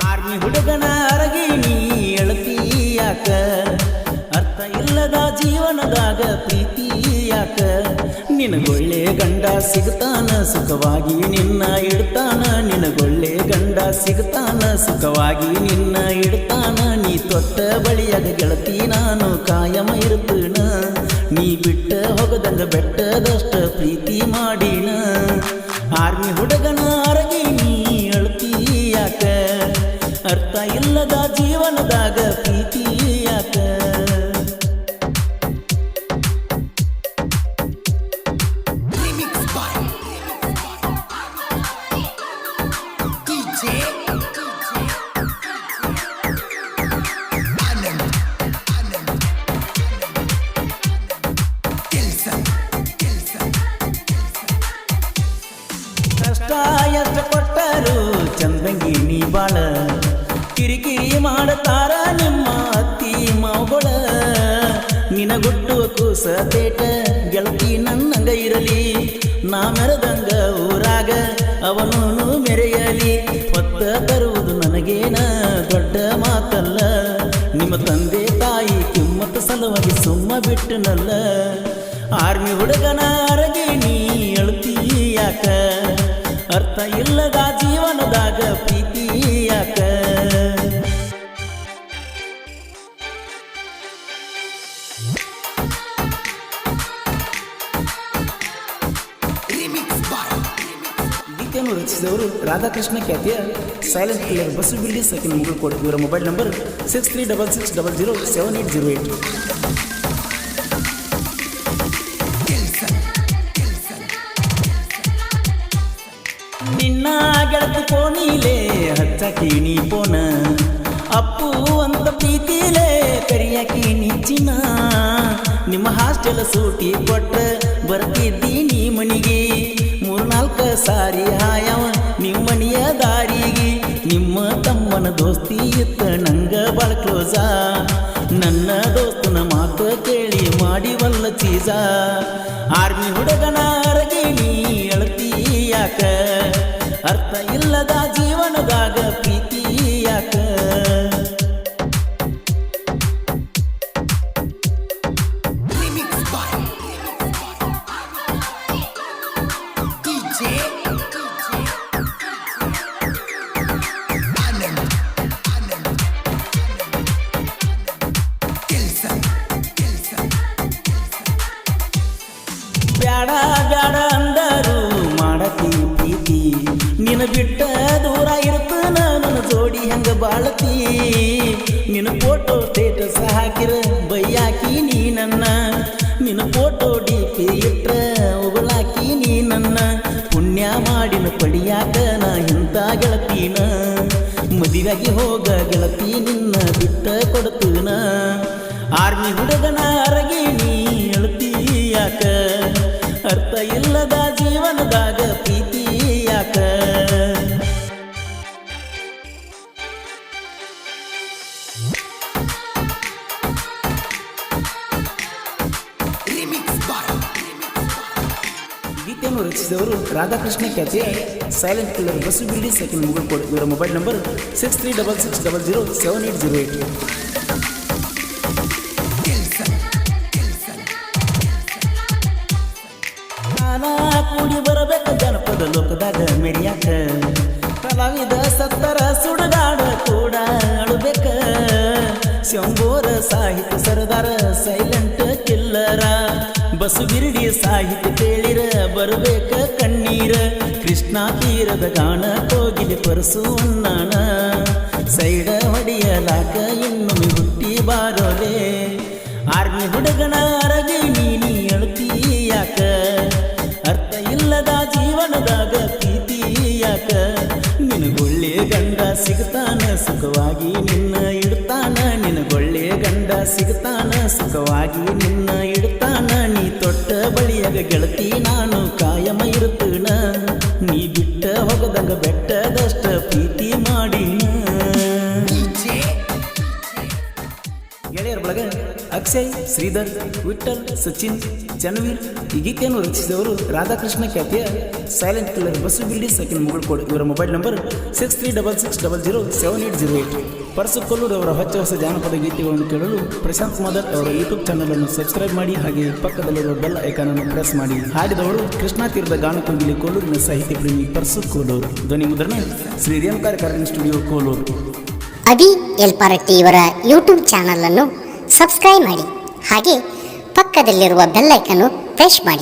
Army ಹುಡುಗನ ಅರಗಿ ನೀ ಎಳತೀಯಾಕ ಅರ್ಥ ಇಲ್ಲದ ಜೀವನದಾಗ ಪ್ರೀತಿ ಯಾಕ ನಿನಗೊಳ್ಳೆ ಗಂಡ ಸಿಗ್ತಾನ ಸುಖವಾಗಿ ನಿನ್ನ ಇಡ್ತಾನ ನಿನಗೊಳ್ಳೆ ಗಂಡ ಸಿಗ್ತಾನ ಸುಖವಾಗಿ ನಿನ್ನ ಇಡ್ತಾನ ನೀ ತೊಟ್ಟ ಬಳಿಯಾಗ ಗೆಳತಿ ನಾನು ಕಾಯಮ ಇರ್ತನ ನೀ ಬಿಟ್ಟ ಹೋಗದಂಗ ಬೆಟ್ಟದಷ್ಟ ಪ್ರೀತಿ ಮಾಡಿನ ಆರ್ಮಿ ಹುಡುಗನ ಅರಗಿ ನೀ ಅಳ್ತೀಯಾಕ ಅರ್ಥ ಇಲ್ಲದ ಜೀವನದಾಗ ಪ್ರೀತಿ ಯಾಕ ಕಷ್ಟ ಎಷ್ಟು ಕೊಟ್ಟರು ಚಂದಂಗಿ ನೀ ಬಾಳ ಕಿರಿಕಿರಿ ಮಾಡತಾರ ನಿಮ್ಮ ಅತ್ತಿ ಮಾವುಗಳ ನಿನಗುಟ್ಟುವ ಕೂಸ ತೇಟ ಗೆಳತಿ ನನ್ನಂಗ ಇರಲಿ ನಾ ಮೆರೆದಂಗ ಊರಾಗ ಅವನು ಮೆರೆಯಲಿ ಹೊತ್ತ ತರುವುದು ನನಗೇನ ದೊಡ್ಡ ಮಾತಲ್ಲ ನಿಮ್ಮ ತಂದೆ ತಾಯಿ ಕಿಮ್ಮತ್ತ ಸಲುವಾಗಿ ಸುಮ್ಮ ಬಿಟ್ಟನಲ್ಲ ಆರ್ಮಿ ಹುಡುಗನ ಅರಗಿ ನೀ ಅಳ್ತೀಯಾಕ ಅರ್ಥ ಇಲ್ಲದ ಜೀವನದಾಗ ಪ್ರೀತಿ ಯಾಕ ಗೀತೆಯನ್ನು ರಚಿಸಿದವರು ರಾಧಾಕೃಷ್ಣ ಖ್ಯಾತಿಯ silent killer Basu Bildi second Mugulkod ಇವರ ಮೊಬೈಲ್ ನಂಬರ್ 6366007808 ನಿನ್ನ ಗೆಳತಿ ಪೋನಿಲೆ ಹಚ್ಚಾಕಿ ನೀ ಪೋನ ಅಪ್ಪು ಅಂತ ಪ್ರೀತಿಲೇ ಕರಿಯಾಕಿ ನೀ ಚಿನ್ನ ನಿಮ್ಮ ಹಾಸ್ಟೆಲ್ ಸೂಟಿ ಕೊಟ್ಟ ಬರ್ತಿದ್ದೀನಿ ಮನಿಗೆ 3-4 ಸಾರಿ ಹಾಯವ ನಿಮ್ಮನಿಯ ದಾರಿಗೆ ನಿಮ್ಮ ತಮ್ಮನ ದೋಸ್ತಿ ಇತ್ತ ನಂಗ ಬಾಳ ಕ್ಲೋಸ ನನ್ನ ದೋಸ್ತನ ಮಾತು ಕೇಳಿ ಮಾಡಿವಲ್ಲ ಚೀಸ ಆರ್ಮಿ ಹುಡುಗನ ಅರಗಿ ನೀ ಅಳ್ತೀಯಾಕ ಅರ್ಥ ಇಲ್ಲದ ಜೀವನದಾಗ ಪ್ರೀತಿ ಯಾಕ ಬ್ಯಾಡ ಬ್ಯಾಡ ಅಂದರು ಮಾಡತಿ ಪ್ರೀತಿ ನಿನ್ನ ಬಿಟ್ಟ ದೂರ ಇರ್ತನ ನನ್ನ ಜೋಡಿ ಹಂಗ ಬಾಳತಿ ನಿನ್ನ ಫೋಟೋ ಸ್ಟೇಟಸ್ ಹಾಕಿರ ಬೈಯಾಕಿ ನೀ ನನ್ನ ನಿನ್ನ ಫೋಟೋ ಡಿಪಿ ಇಟ್ರ ಉಗುಳಾಕಿ ನೀ ನನ್ನ ಪುಣ್ಯ ಮಾಡಿನ ಪಡಿಯಾಕ ನಾ ಇಂಥ ಗೆಳತೀನ ಮದುವೆಯಾಗಿ ಹೋಗ ಗೆಳತಿ ನಿನ್ನ ಬಿಟ್ಟ ಕೊಡ್ತೀನ ಆರ್ಮಿ ಹುಡುಗನ ಅರಗಿ ನೀ ಅಳ್ತೀಯಾಕ ಅರ್ಥ ಇಲ್ಲದ ಜೀವನದಾಗ ಪ್ರೀತಿ ಯಾಕ ಗೀತೆಯನ್ನು ರಚಿಸಿದವರು ರಾಧಾಕೃಷ್ಣ ಖ್ಯಾತಿಯ silent killer Basu Bildi second Mugulkod ಇವರ ಮೊಬೈಲ್ ನಂಬರ್ 6366007808 ಕೂಡಿ ಬರಬೇಕ ಜನಪದ ಲೋಕದಾಗ ಮೆರಿಯಾಕ ಕಲಾವಿದ ಸತ್ತರ ಸುಡುಗಾಡ ಕೂಡ ಅಳುಬೇಕ ಶಂಬೋರ ಸಾಹಿತ್ಯ ಸರದಾರ ಸೈಲೆಂಟ್ ಕಿಲ್ಲರ ಬಸು ಬಿರ್ಡಿ ಸಾಹಿತ್ಯ ಕೇಳಿರ ಬರಬೇಕ ಕಣ್ಣೀರ ಕೃಷ್ಣ ತೀರದ ಗಾನ ಕೋಗಿಲೆ ಪರಸು ಅಣ್ಣಾಣ ಸೈಡ ಹೊಡೆಯಲಾಕ ಇನ್ನೊಮ್ಮೆ ಹುಟ್ಟಿ ಬಾರೋಲೆ ಆರ್ಮಿ ಹುಡುಗನ ಅರಗಿ ನೀ ಅಳ್ತೀಯಾಕ ಅರ್ಥ ಇಲ್ಲದ ಜೀವನದಾಗ ಪ್ರೀತಿ ಯಾಕ ನಿನಗೊಳ್ಳೆ ಗಂಡ ಸಿಗ್ತಾನ ಸುಖವಾಗಿ ನಿನ್ನ ಇಡ್ತಾನ ನಿನಗೊಳ್ಳೆ ಗಂಡ ಸಿಗ್ತಾನ ಸುಖವಾಗಿ ನಿನ್ನ ಇಡ್ತಾನ ನೀ ತೊಟ್ಟ ಬಳಿಯಾಗ ಗೆಳತಿ ನಾನು ಕಾಯಮ ಇರ್ತನ ನೀ ಬಿಟ್ಟ ಹೋಗದಂಗ ಬೆಟ್ಟದಷ್ಟ ಪ್ರೀತಿ ಮಾಡಿನ ಗೆಳೆಯರ ಬಳಗ ಅಕ್ಷಯ್ ಶ್ರೀಧರ್ ವಿಠಲ್ ಸಚಿನ್ ಚನ್ನವೀರ್. ಈ ಗೀತೆಯನ್ನು ರಚಿಸಿದವರು ರಾಧಾಕೃಷ್ಣ ಖ್ಯಾತಿಯ silent killer Basu Bildi second Mugulkod. ಇವರ ಮೊಬೈಲ್ ನಂಬರ್ 6366007808. ಪರಸು ಕೊಲ್ಲೂರು ಅವರ ಹೊಸ ಜಾನಪದ ಗೀತೆಗಳನ್ನು ಕೇಳಲು ಪ್ರಶಾಂತ್ ಮಾದರ್ ಅವರ ಯೂಟ್ಯೂಬ್ ಚಾನಲ್ ಅನ್ನು ಸಬ್ಸ್ಕ್ರೈಬ್ ಮಾಡಿ, ಹಾಗೆ ಪಕ್ಕದಲ್ಲಿರುವ ಬೆಲ್ ಐಕಾನ್ ಅನ್ನು ಪ್ರೆಸ್ ಮಾಡಿ. ಹಾಡಿದವರು ಕೃಷ್ಣಾ ತೀರದ ಗಾನಕೋಗಿಲಿ ಕೋಲೂರಿನ ಸಾಹಿತ್ಯ ಪ್ರೇಮಿ ಪರಸು ಕೋಲೂರು. ಧ್ವನಿ ಮುದ್ರಣ ಶ್ರೀ ರೇಣುಕಾರ ಕಾರಣ ಸ್ಟುಡಿಯೋ ಕೋಲೂರು. ಅಭಿ ಎಲ್ಪಾರಟ್ಟಿ ಇವರ ಯೂಟ್ಯೂಬ್ ಚಾನಲ್ ಅನ್ನು ಸಬ್ಸ್ಕ್ರೈಬ್ ಮಾಡಿ, ಹಾಗೆ ಪಕ್ಕದಲ್ಲಿರುವ ಬೆಲ್ ಐಕಾನ್ ಪ್ರೆಸ್ ಮಾಡಿ.